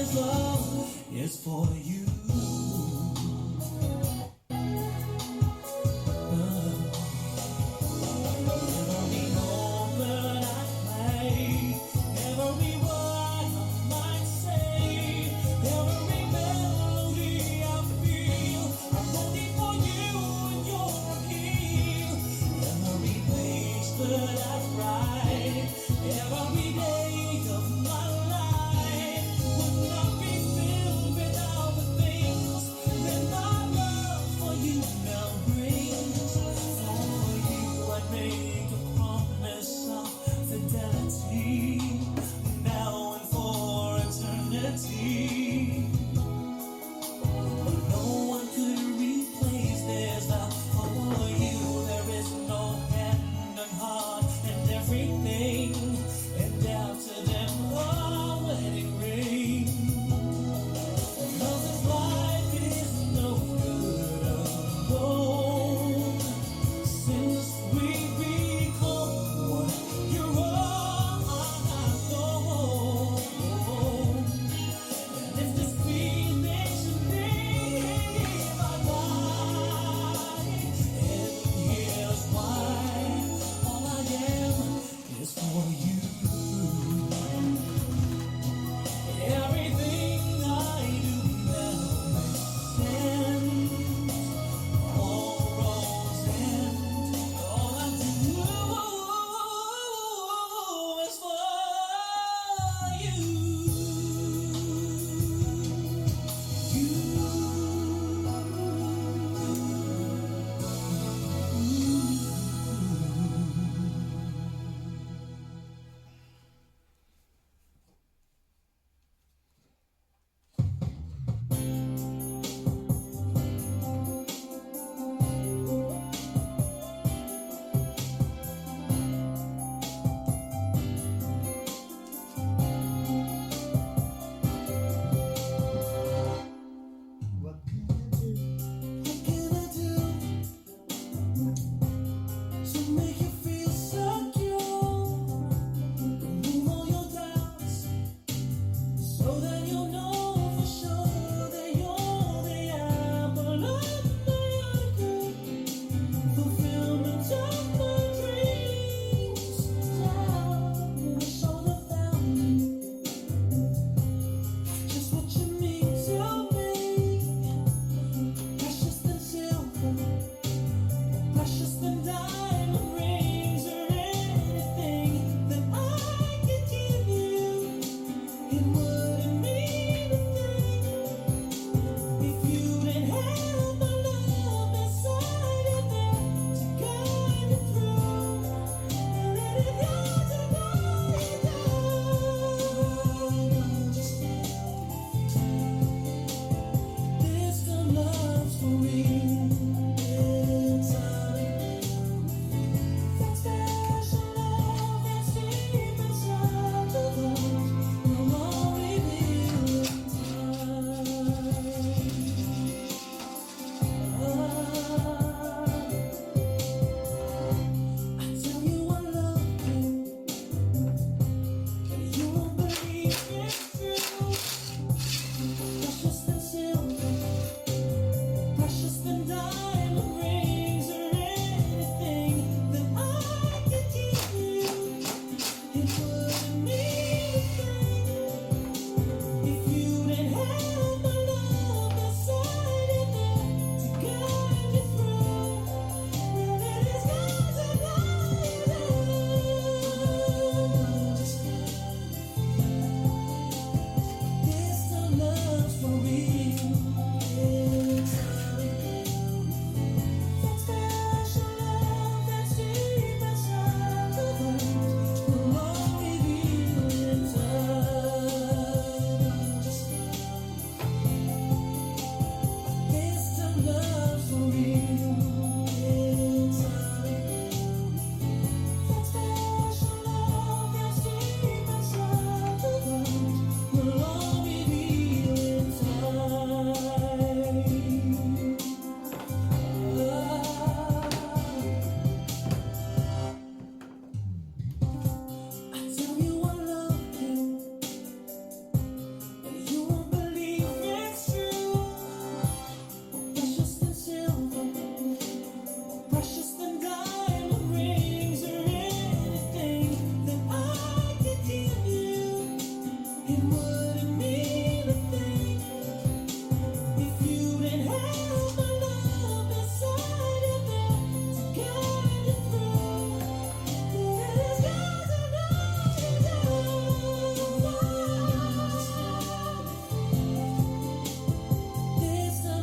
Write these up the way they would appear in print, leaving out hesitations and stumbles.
this love is for you. Every moment I play, every word I might say, every melody I feel, I'm looking for you and your appeal. Every page that I write, every day of my life would not be filled without the things that my love for you now brings. For you I make a promise of fidelity, now and for eternity. No one could replace this love for you. There is no hand and heart and everything, and after them a wedding ring. Cause this life is no good alone. Since we become one, you're all I know. And if this feels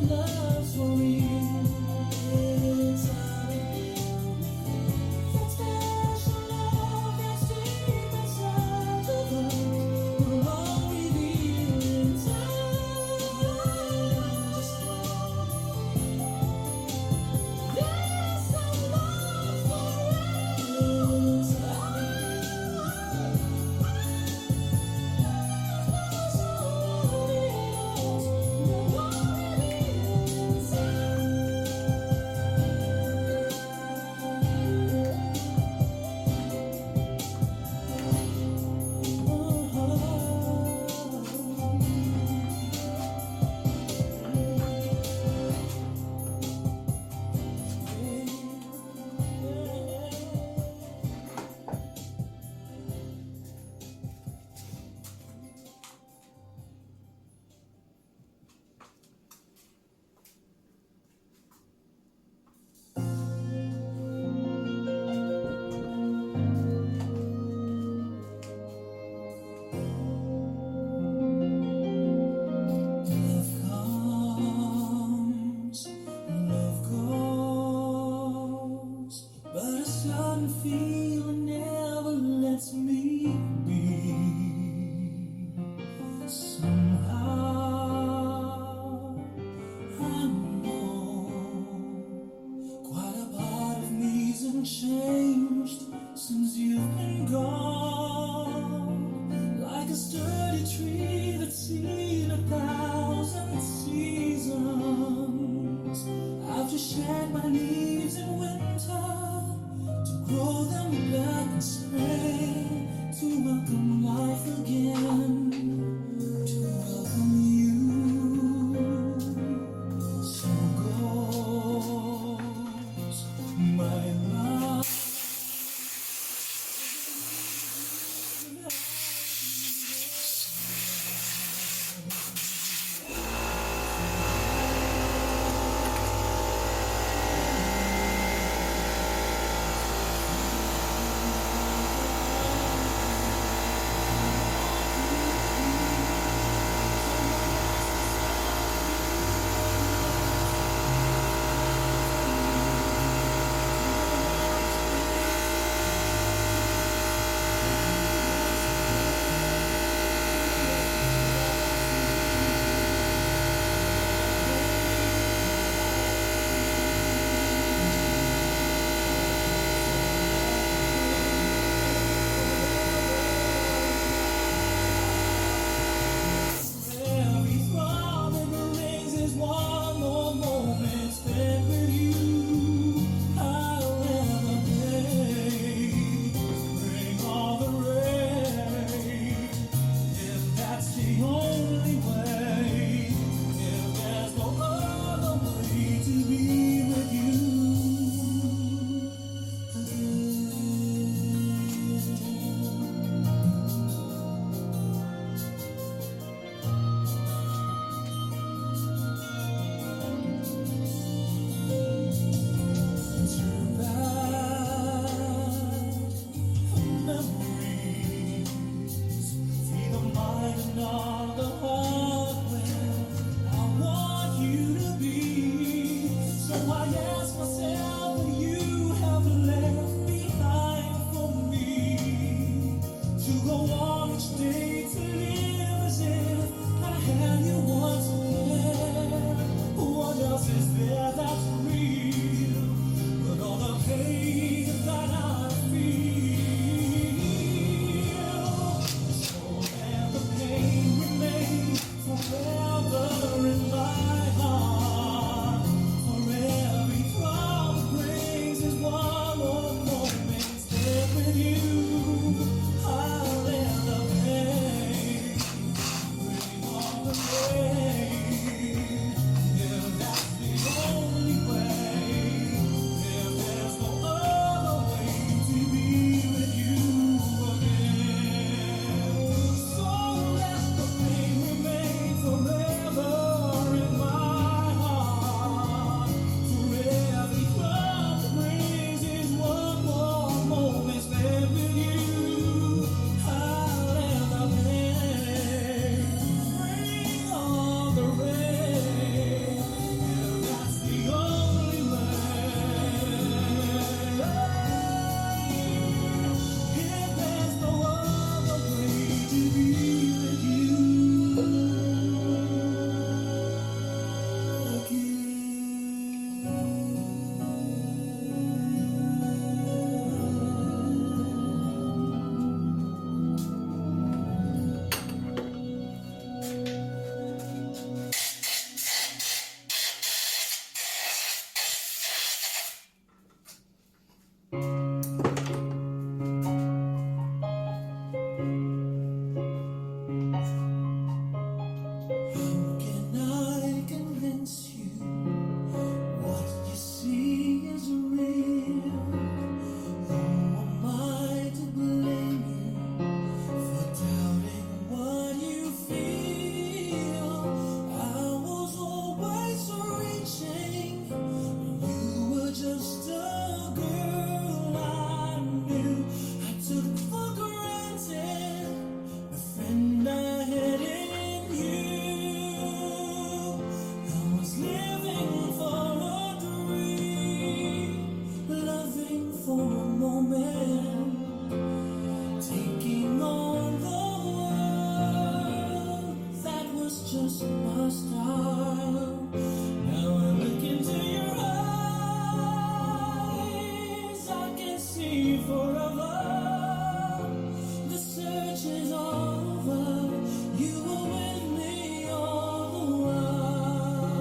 love's for real. It's that special love that's deep inside of us will all reveal in time. There's some love for real. Love comes, love goes, but a sudden feeling never lets me be. Somehow I know quite a part of me's unchanged since you've been gone. Like a sturdy tree that's seen 1,000 seasons, I've just shed my leaves in winter to grow them back in spring, to welcome life again, to welcome you. So goes my love. just my style. Now I look into your eyes, I can see forever. The search is over, you were with me all the while.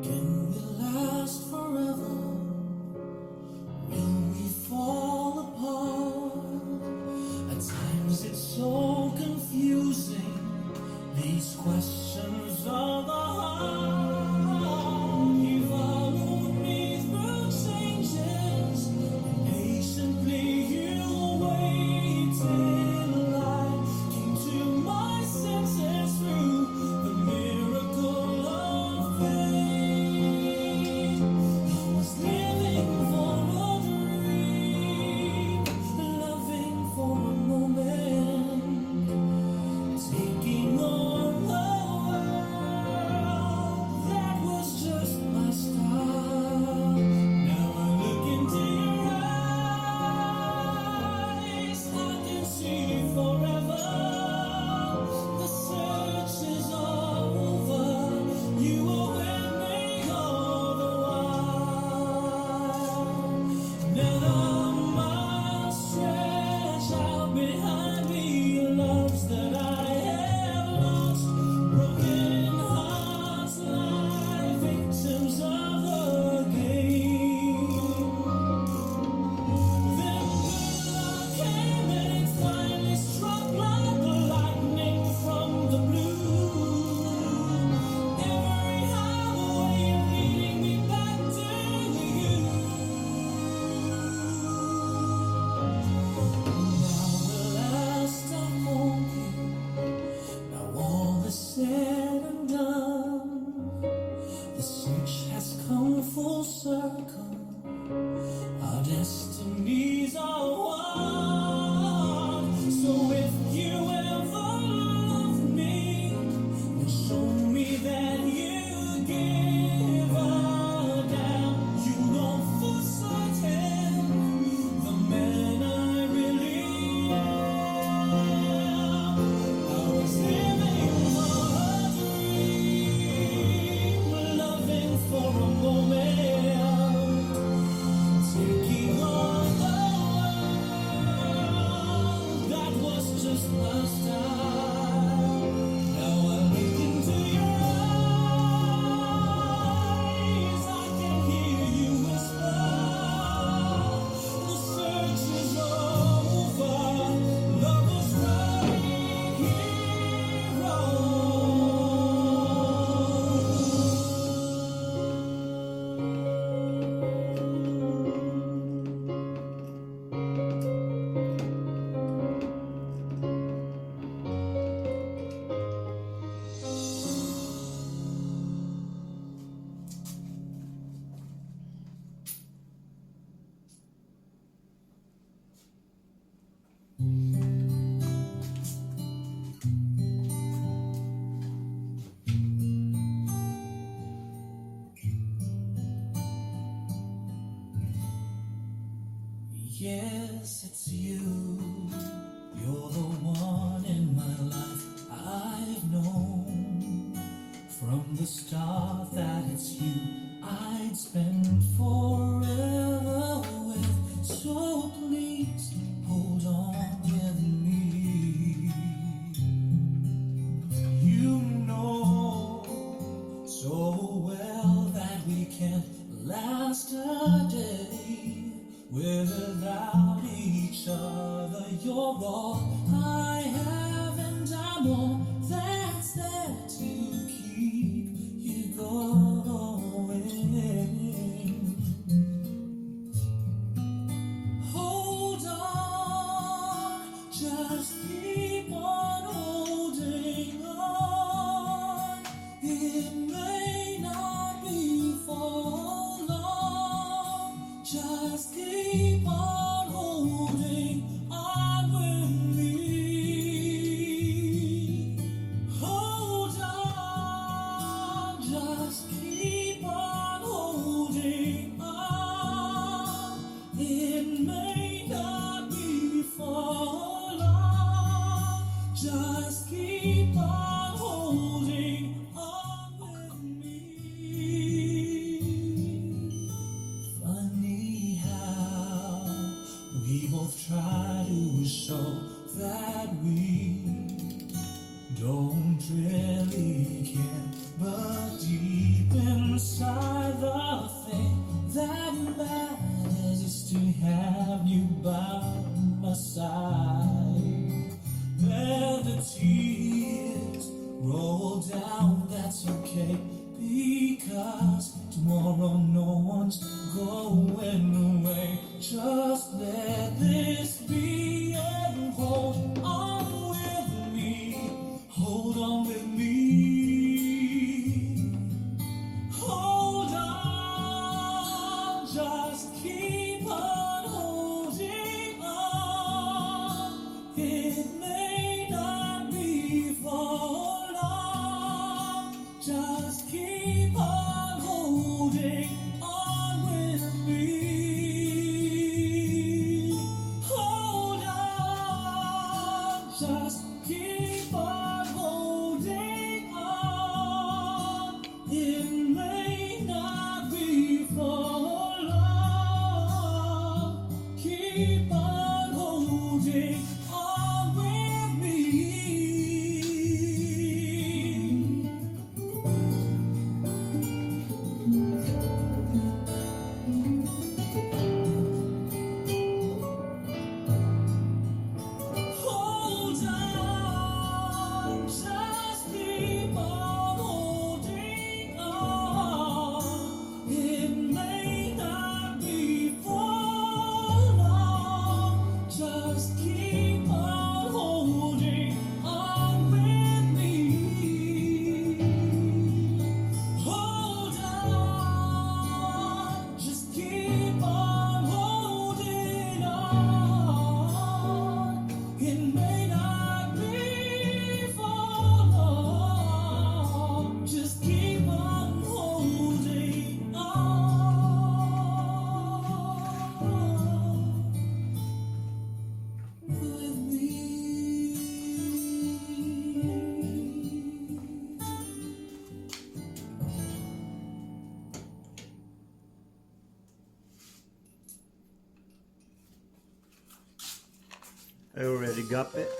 Can we last forever? Will we fall apart? At times it's so confusing, these questions of the heart. You followed me through changes, and patiently you waited. I came to my senses through the miracle of faith. I was living for a dream, loving for a moment, taking on the world. That was just my style. Now I look into your eyes, I can see forever. The search is over, you were with me all the while. Now the miles stretch out behind me, loves that I have lost, broken hearts lie victims of the game. Then good luck came and it finally struck like lightning from the blue. Every highway leading me back to you. Now the last I hold you, now all is said and done. The search has come full circle, our destinies are one. So if you ever love me, then show me that you give a damn. You know for certain the man I really am. I was living for a dream, loving for a moment, taking on the world. That was just my style. Now I look into your eyes, I can hear you whisper. The search is over, love was right here. Yes, it's you. You're the one in my life I've known from the start that it's you I'd spend forever with. So please hold on with me. You know so well that we can't last a day without each other. You're all I have, and I'm all that's there to keep you going. Hold on. don't really care, but deep inside the thing that matters is to have you by my side. Let the tears roll down, that's okay, because tomorrow no one's going away. Just let this be and hold on with me. Hold on with me. Hold on, just keep on holding on. It may not be for long. Just keep on holding on with me. Hold on, just keep on holding on. It may not be for long. Keep on holding on with me. Hold on, just keep on holding on. It may not be for long. Just keep on holding on with me. Hold on, just keep on holding on. It may not be for long. Just keep on holding on with me. Already got it.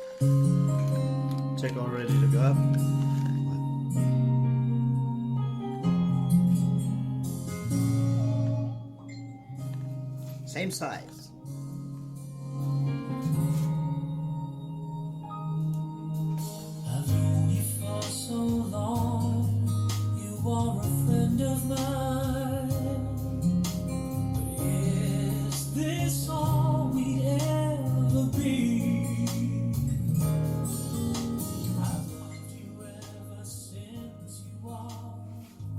Check all ready to go. Same size. I've known you for so long. You are a friend of mine. But is this all we'd ever be? I've loved you ever since you are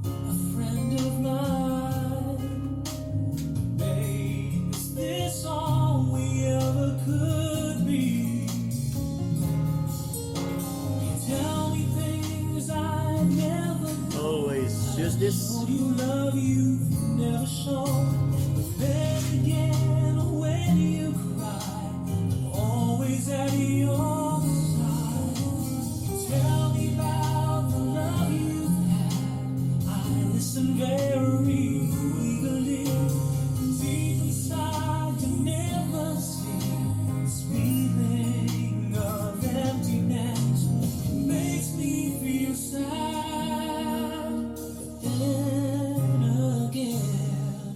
a friend of mine. Babe, is this all we ever could be? You tell me things I never know. Always choose this. Told you love you've never shown. But then again, when you cry, I'm always at your side. You tell me about the love you've had. I listen very eagerly. Deep inside, you never see this feeling of emptiness. It makes me feel sad. But then again,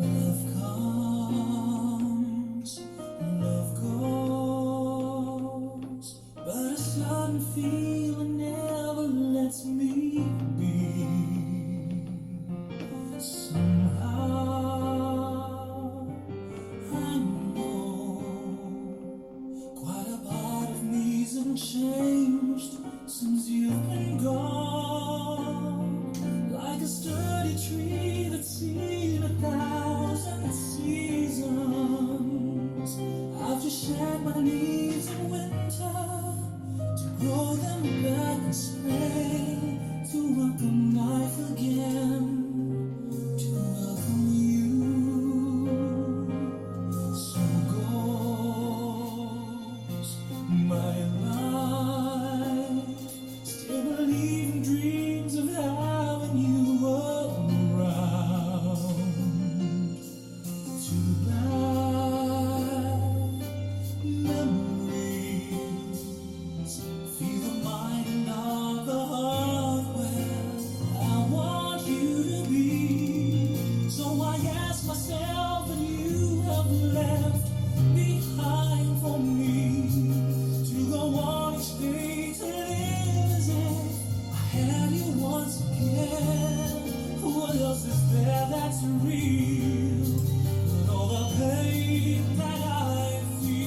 Love comes, love goes, but a sudden feeling never lets me be. Somehow I know quite a part of me's changed since you've been gone. Like a sturdy tree that's seen 1,000 seasons, I've just shed my leaves in winter to grow them back in spring, to welcome life again, to welcome you. So goes my life, still believing dreams of having you around. Too bad memories feel the mind and not the heart where I want you to be. So I ask myself what you have left behind for me, to go on each day to live as if I had you once again. What else is there that's real but all the pain that I feel?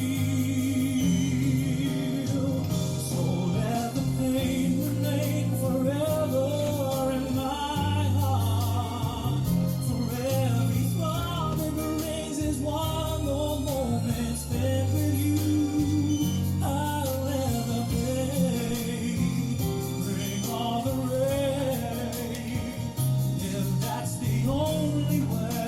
So let the pain remain forever in my heart. For every throb it raises one more moment spent with you, I'll ever pay. Bring all the rain, if that's the only way.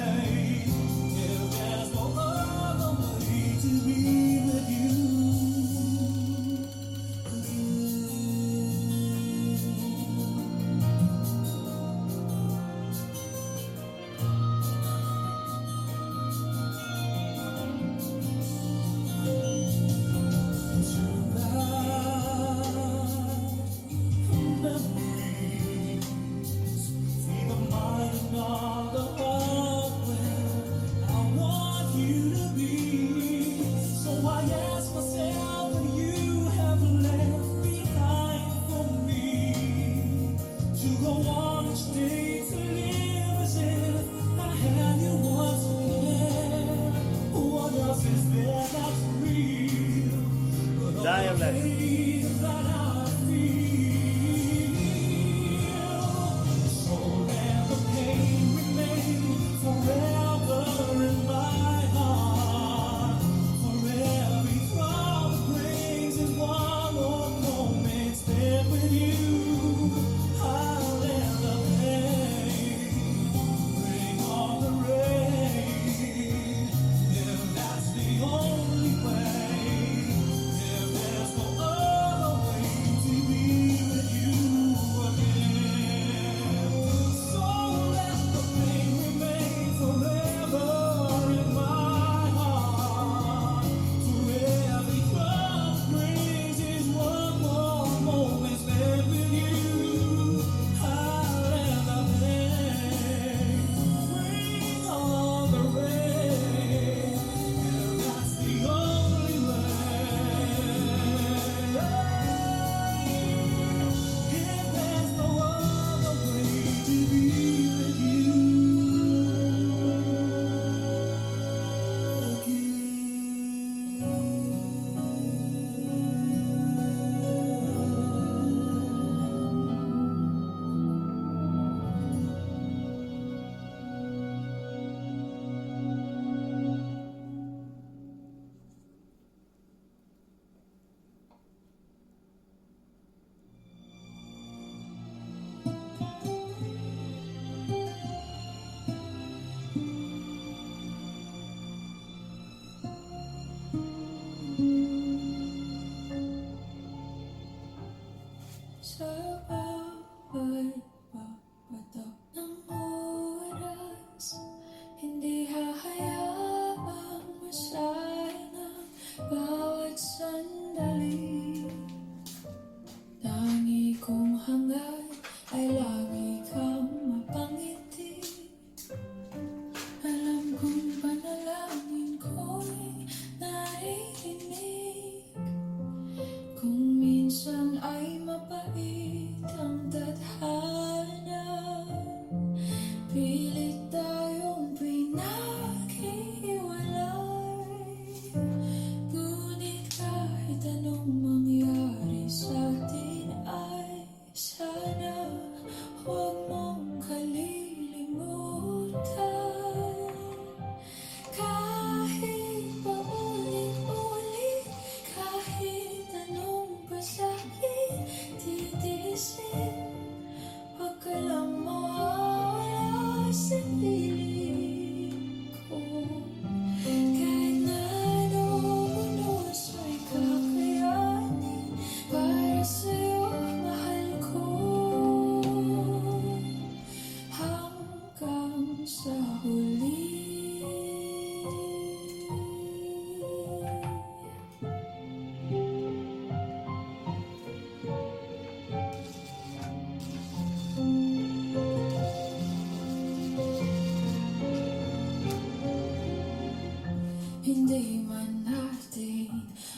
hindi man natin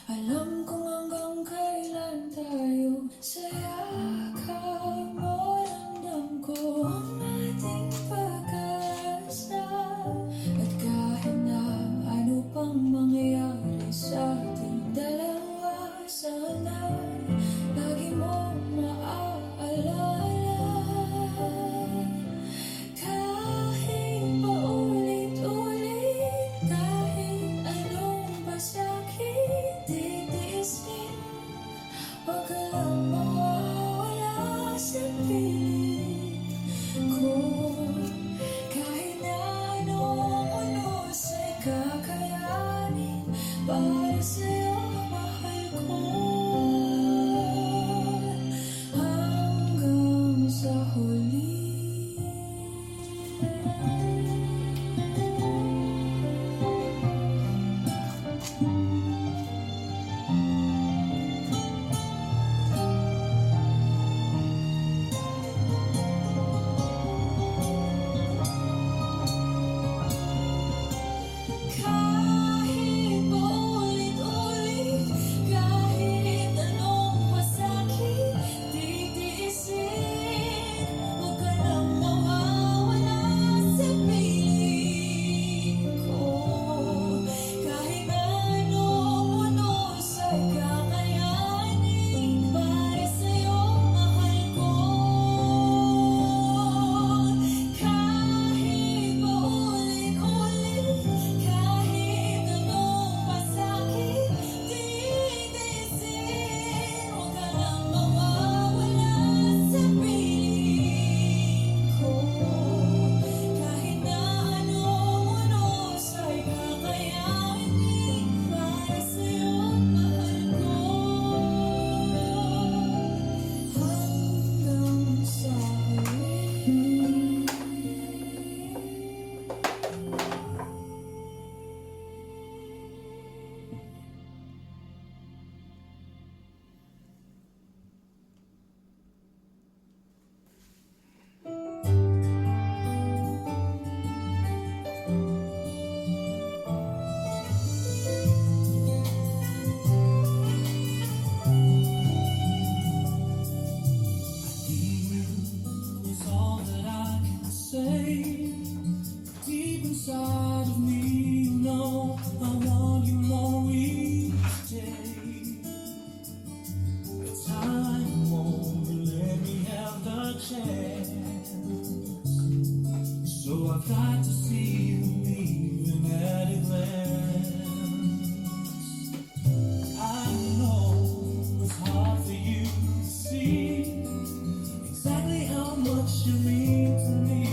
alam kung hanggang kailan tayo sayakap mo, ramdam ko ang ating pag-asa. At kahit na ano pang mangyayari sa ating dalawa, sana lagi mong maaalala. Kahit paulit-ulit, kahit anong pasakit titiisin, huwag ka lang mawawala sa piling ko. Kahit na anong unusay kakayanin, para sa'yo mahal ko hanggang sa huli. Kahit paulit-ulit, kahit anong pasakit titiisin, huwag ka lang mawawala sa piling ko. Kahit na anong unusay kakayanin, para sa'yo mahal ko. Kahit paulit-ulit, kahit anong pasakit titiisin, huwag ka lang mawawala sa piling ko. Kahit na anong unusay kakayanin, para sa'yo mahal ko hanggang sa huli. Is all that I can say. Deep inside of me, you know I want you more each day. But time won't let me have the chance. So I've got to see you even at a glance. I know it's hard for you to see exactly how much you mean to me.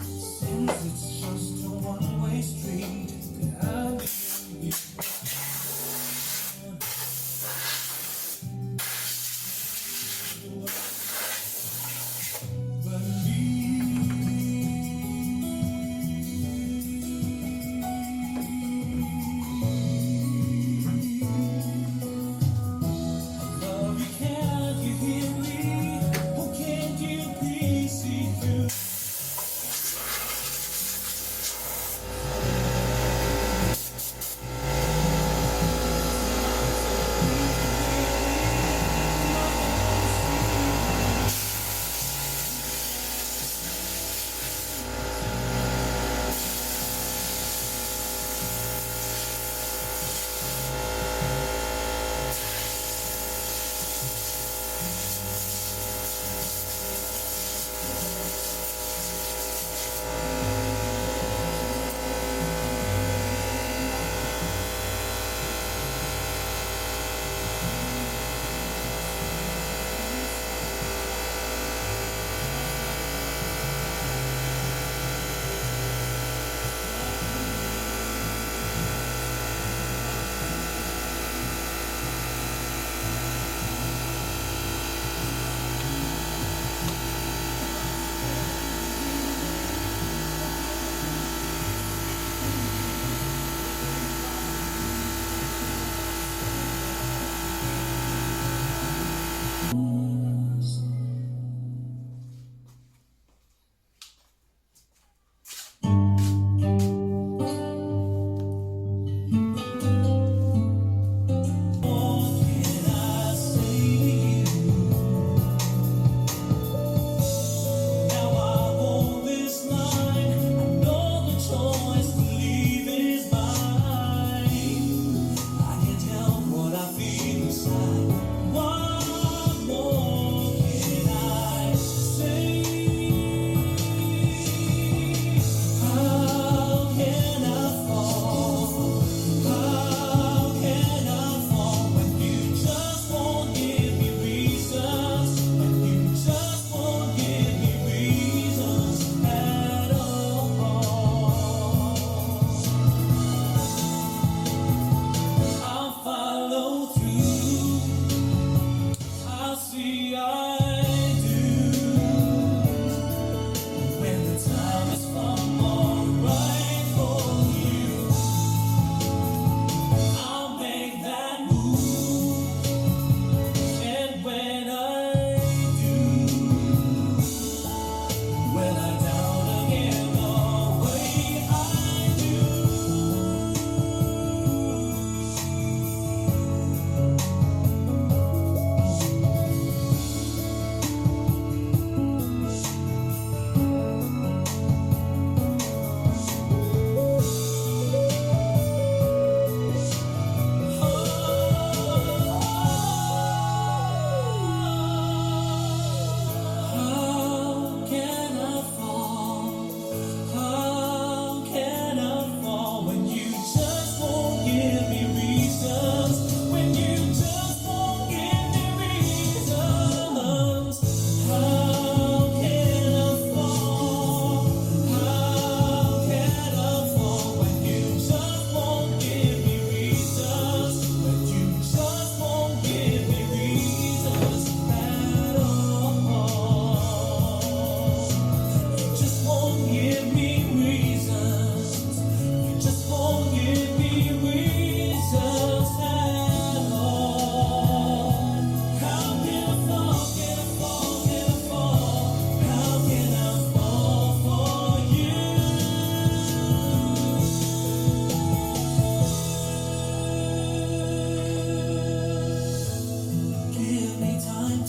Since it's just a one-way street, could I be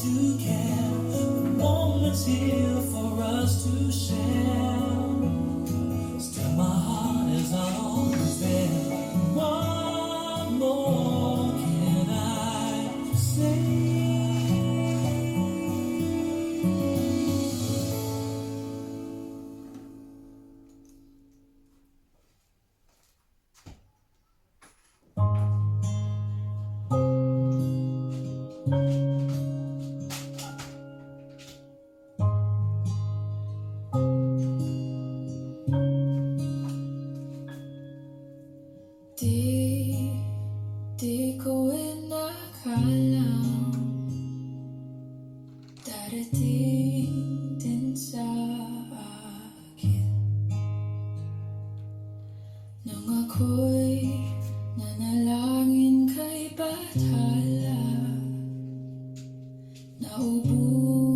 to care. The moment's here for us to share. Still my heart is always there. What more can I say? Di ko inakalang darating din sa akin nang ako'y nanalangin kay Bathala. Naubusan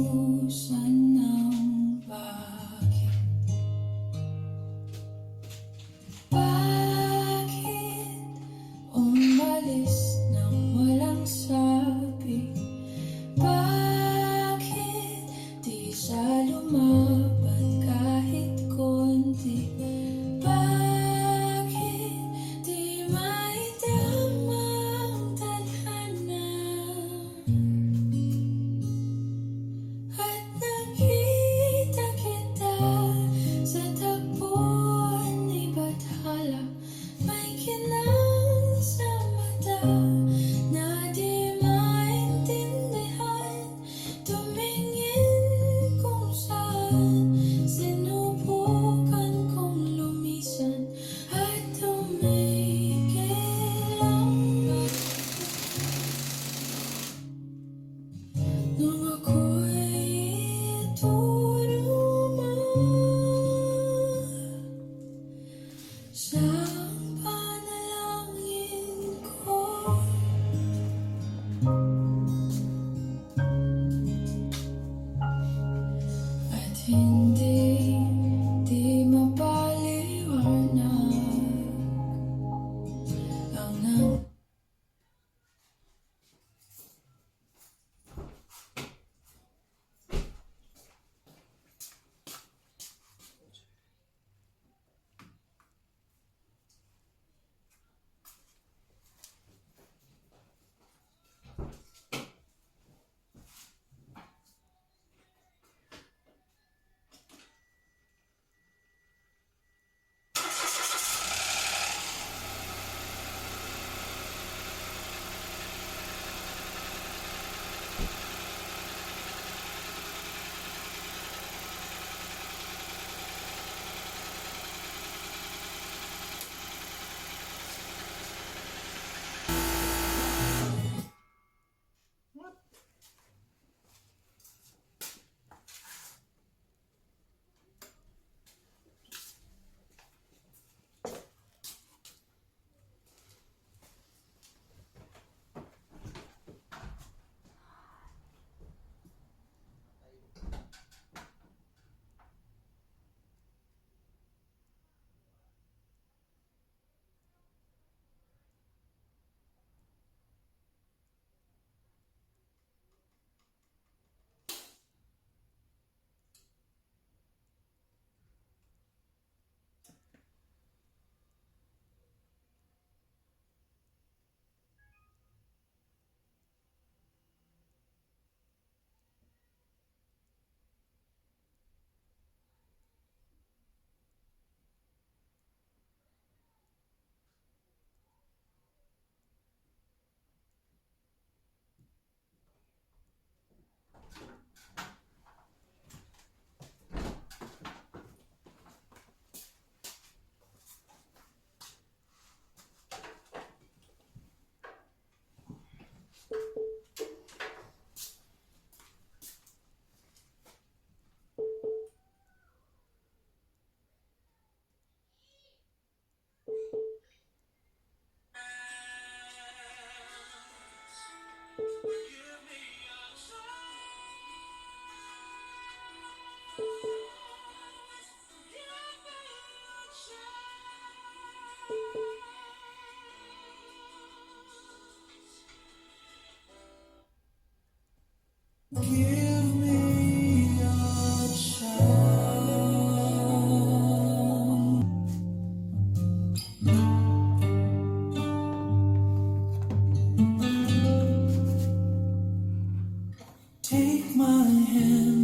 ng bakit. Bakit umalis nang walang sabi? Bakit di siya lumaban kahit konti? Bakit di maitama ang tadhana? At nakita kita sa tagpuan ni Bathala. May kinang sa mata na di maintindihan. Tumingin kung saan sinubukan kong lumisan at tumigil ang nung ako'y turuma sa panalangin ko. At hindi mapaliwanag ang nang Give me a chance. Take my hand.